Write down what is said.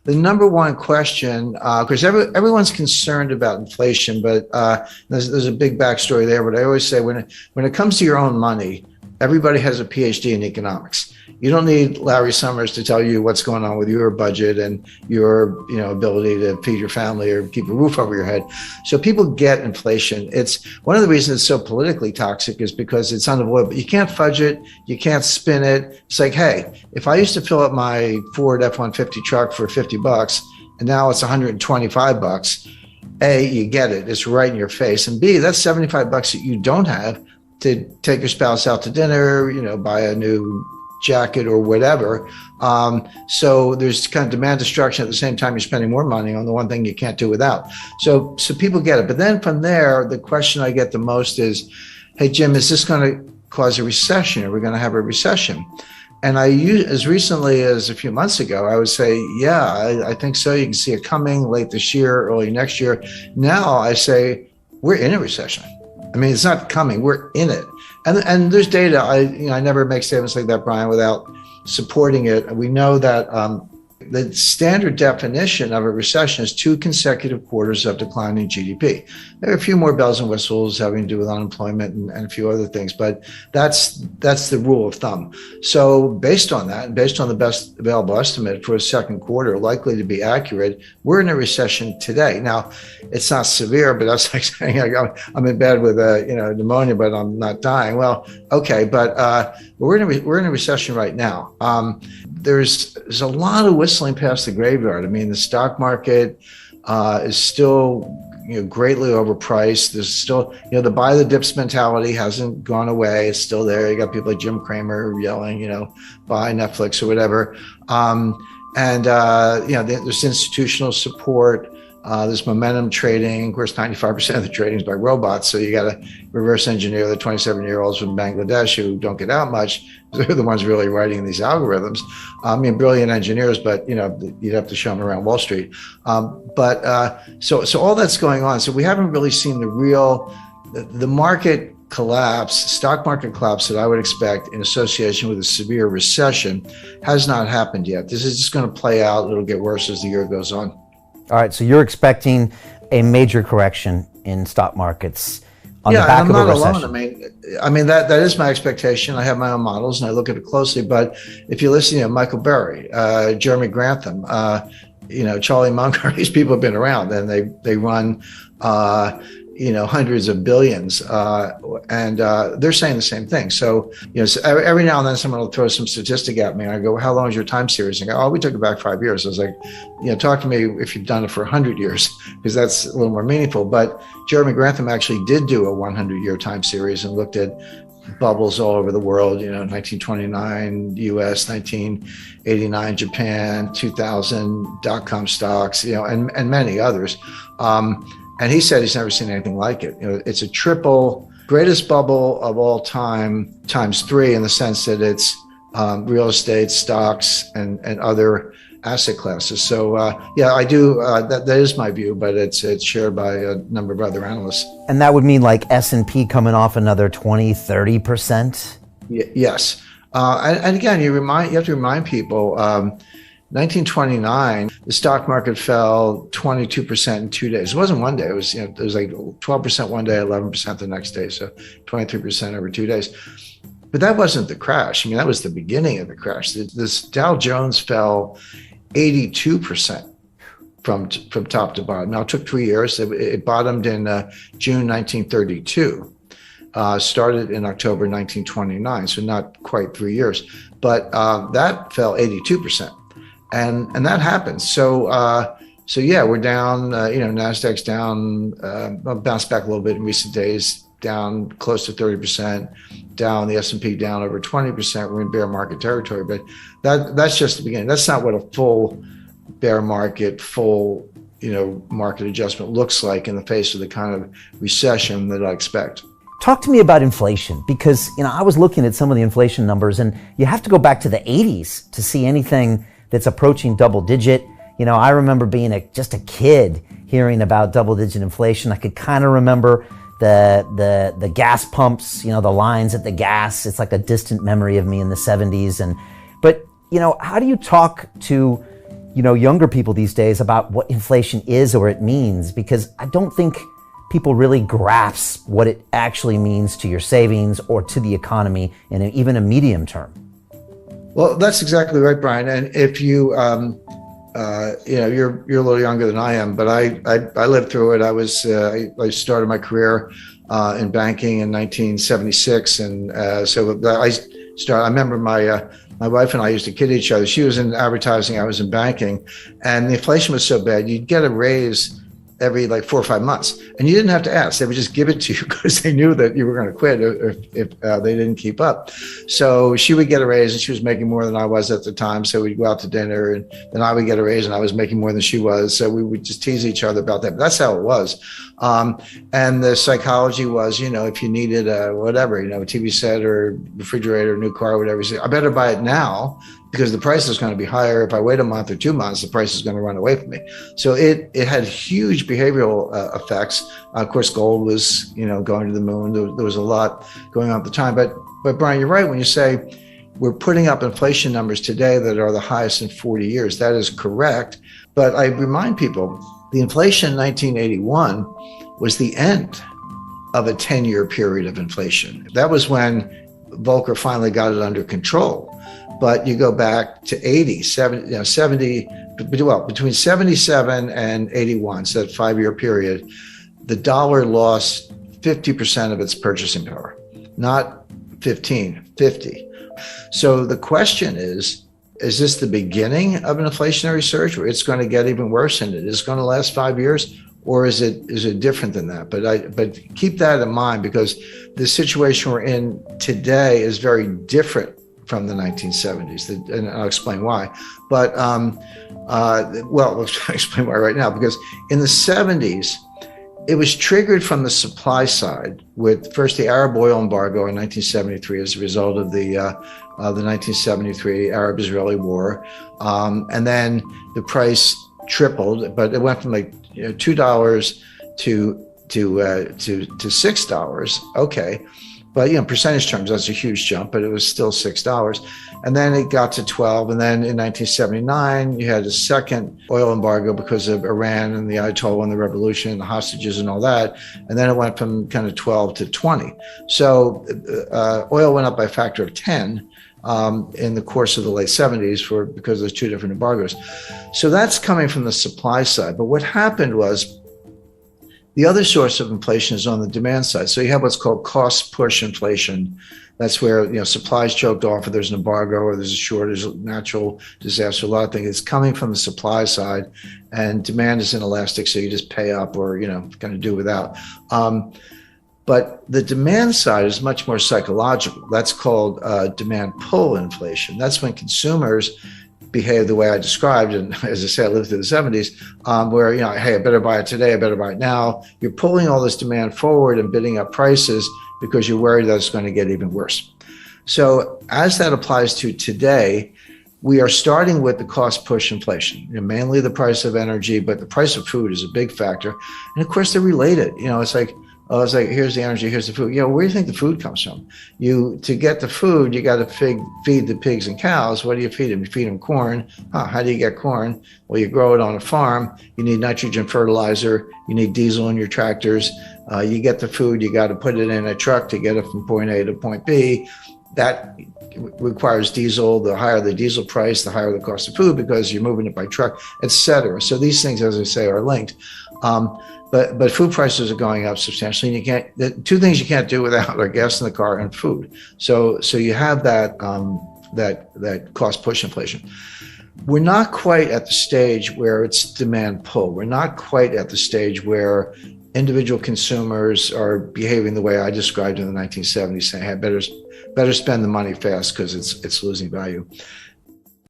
the number one question, because everyone's concerned about inflation, but there's a big backstory there. But I always say when it comes to your own money, everybody has a PhD in economics. You don't need Larry Summers to tell you what's going on with your budget and your ability to feed your family or keep a roof over your head. So people get inflation. It's one of the reasons it's so politically toxic is because it's unavoidable. You can't fudge it. You can't spin it. It's like, hey, if I used to fill up my Ford F-150 truck for $50 and now it's $125, A, you get it. It's right in your face. And B, that's $75 that you don't have to take your spouse out to dinner, buy a new jacket or whatever. So there's kind of demand destruction at the same time you're spending more money on the one thing you can't do without. So people get it. But then from there, the question I get the most is, hey, Jim, is this going to cause a recession? Are we going to have a recession? And as recently as a few months ago, I would say, yeah, I think so. You can see it coming late this year, early next year. Now I say, we're in a recession. I mean, it's not coming, we're in it. And there's data. I never make statements like that, Brian, without supporting it. We know that the standard definition of a recession is 2 consecutive quarters of declining GDP. There are a few more bells and whistles having to do with unemployment and a few other things, but that's the rule of thumb. So based on that, and based on the best available estimate for a second quarter, likely to be accurate, we're in a recession today. Now, it's not severe, but that's like saying I'm in bed with pneumonia, but I'm not dying. Well, okay, but we're in a recession right now. There's a lot of whistling past the graveyard. I mean, the stock market is still greatly overpriced. There's still the buy the dips mentality hasn't gone away. It's still there. You got people like Jim Cramer yelling, buy Netflix or whatever. There's institutional support. There's momentum trading. Of course, 95% of the trading is by robots. So you got to reverse engineer the 27-year-olds from Bangladesh who don't get out much. They're the ones really writing these algorithms. Brilliant engineers, but you'd have to show them around Wall Street. So all that's going on. So we haven't really seen the market collapse, stock market collapse that I would expect in association with a severe recession has not happened yet. This is just going to play out. It'll get worse as the year goes on. All right, so you're expecting a major correction in stock markets on the back of a recession. I'm not alone. I mean that is my expectation. I have my own models and I look at it closely. But if you listen to Michael Burry, Jeremy Grantham, Charlie Munger, these people have been around and they run hundreds of billions, and they're saying the same thing. So, so every now and then someone will throw some statistic at me and I go, how long is your time series? And I go, oh, we took it back 5 years. I was like, talk to me if you've done it for 100 years, because that's a little more meaningful. But Jeremy Grantham actually did do a 100-year time series and looked at bubbles all over the world, 1929 US, 1989 Japan, 2000 dot-com stocks, and many others. And he said he's never seen anything like it. It's a triple greatest bubble of all time times 3 in the sense that it's real estate, stocks, and other asset classes. So I do. That is my view, but it's shared by a number of other analysts. And that would mean like S&P coming off another 20-30%? Yes. And again, you have to remind people. 1929, the stock market fell 22% in 2 days. It wasn't one day. It was like 12% one day, 11% the next day. So 23% over 2 days. But that wasn't the crash. I mean, that was the beginning of the crash. This Dow Jones fell 82% from top to bottom. Now, it took 3 years. It bottomed in June 1932. Started in October 1929, so not quite 3 years. But that fell 82%. And that happens. So we're down, NASDAQ's down, bounced back a little bit in recent days, down close to 30%, down the S&P down over 20%. We're in bear market territory, but that's just the beginning. That's not what a full bear market, market adjustment looks like in the face of the kind of recession that I expect. Talk to me about inflation, because, I was looking at some of the inflation numbers and you have to go back to the 80s to see anything that's approaching double digit. I remember being just a kid hearing about double digit inflation. I could kind of remember the gas pumps, the lines at the gas. It's like a distant memory of me in the 70s. But how do you talk to younger people these days about what inflation is or it means, because I don't think people really grasp what it actually means to your savings or to the economy in even a medium term. Well, that's exactly right, Brian. And if you, you're a little younger than I am, but I lived through it. I started my career in banking in 1976, and I remember my wife and I used to kid each other. She was in advertising, I was in banking, and the inflation was so bad, you'd get a raise every like 4 or 5 months, and you didn't have to ask. They would just give it to you because they knew that you were going to quit if they didn't keep up. So she would get a raise, and she was making more than I was at the time. So we'd go out to dinner, and then I would get a raise, and I was making more than she was. So we would just tease each other about that. But that's how it was. And the psychology was, if you needed a TV set or refrigerator, new car, whatever, you say, I better buy it now, because the price is going to be higher. If I wait a month or 2 months, the price is going to run away from me. So it had huge behavioral effects. Of course, gold was, going to the moon. There was a lot going on at the time. But Brian, you're right when you say we're putting up inflation numbers today that are the highest in 40 years. That is correct. But I remind people, the inflation in 1981 was the end of a 10-year period of inflation. That was when Volcker finally got it under control. But you go back to 70, between 77 and 81, so that 5-year period, the dollar lost 50% of its purchasing power, not 15, 50. So the question is this the beginning of an inflationary surge where it's going to get even worse and it is going to last 5 years? Or is it different than that? But keep that in mind, because the situation we're in today is very different from the 1970s, and I'll explain why. But I'll explain why right now, because in the 70s, it was triggered from the supply side with first the Arab oil embargo in 1973 as a result of the 1973 Arab-Israeli war, and then the price tripled, but it went from like $2 to $6. Okay. But percentage terms, that's a huge jump, but it was still $6. And then it got to 12. And then in 1979, you had a second oil embargo because of Iran and the Ayatollah and the revolution and the hostages and all that. And then it went from kind of 12 to 20. So oil went up by a factor of 10 in the course of the late 70s because there's two different embargoes. So that's coming from the supply side. But what happened was, the other source of inflation is on the demand side. So you have what's called cost push inflation. That's where supplies choked off, or there's an embargo, or there's a shortage, natural disaster, a lot of things. It's coming from the supply side, and demand is inelastic, so you just pay up or kind of do without. But the demand side is much more psychological. That's called demand pull inflation. That's when consumers behave the way I described, and as I say, I lived through the 70s, where hey, I better buy it today, I better buy it now. You're pulling all this demand forward and bidding up prices because you're worried that it's going to get even worse. So as that applies to today, we are starting with the cost push inflation, mainly the price of energy, but the price of food is a big factor, and of course they're related. It's like, here's the energy, here's the food. Where do you think the food comes from? To get the food, you got to feed the pigs and cows. What do you feed them? You feed them corn. How do you get corn? Well, you grow it on a farm. You need nitrogen fertilizer. You need diesel in your tractors. You get the food, you got to put it in a truck to get it from point A to point B. That requires diesel. The higher the diesel price, the higher the cost of food because you're moving it by truck, et cetera. So these things, as I say, are linked. But food prices are going up substantially, and the two things you can't do without are gas in the car and food. So you have that cost push inflation. We're not quite at the stage where it's demand pull. We're not quite at the stage where individual consumers are behaving the way I described in the 1970s, saying, "Hey, better spend the money fast because it's losing value."